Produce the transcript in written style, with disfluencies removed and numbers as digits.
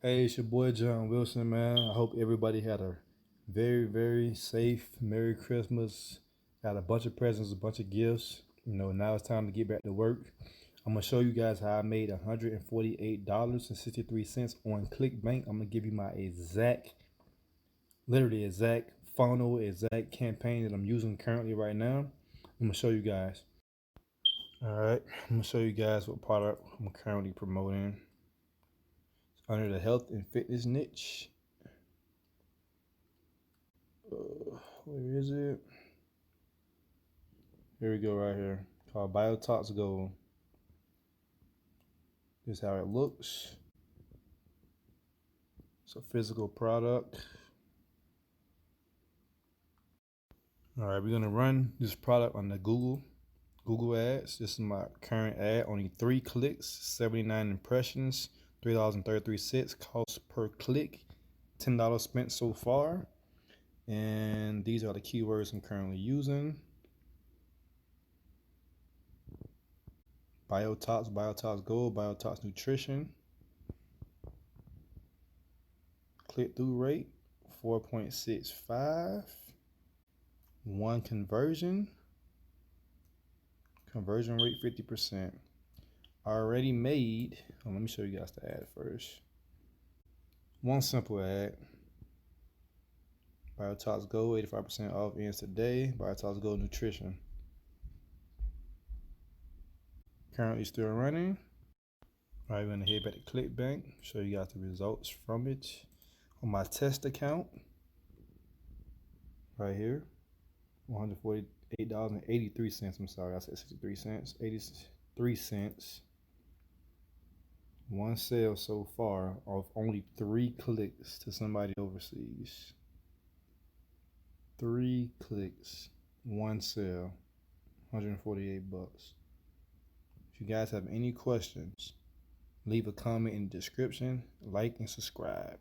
Hey, it's your boy John Wilson, man. I hope everybody had a very, very safe Merry Christmas. Got a bunch of presents, a bunch of gifts. Now it's time to get back to work. I'm gonna show you guys how I made $148.63 on ClickBank. I'm gonna give you my literally exact funnel, exact campaign that I'm using currently right now. I'm gonna show you guys. All right, I'm gonna show you guys what product I'm currently promoting. It's under the health and fitness niche. Where is it? Here we go, right here. Called Biotox Gold. This is how it looks. It's a physical product. All right, we're gonna run this product on the Google Ads. This is my current ad. Only 3 clicks, 79 impressions, $3.33 cost per click, $10 spent so far. And these are the keywords I'm currently using. Biotox Gold, Biotox Nutrition. Click-through rate, 4.65. One conversion rate 50%. Already made. Let me show you guys the ad first. One simple ad. Biotox Gold, 85% off ends today. Biotox Gold Nutrition. Currently still running. All right, we're gonna head back to ClickBank, show you guys the results from it. On my test account, right here, $148.83. I'm sorry, I said 63 cents. 83 cents. One sale so far of only 3 clicks to somebody overseas. 3 clicks, one sale, 148 bucks. If you guys have any questions, leave a comment in the description, like and subscribe.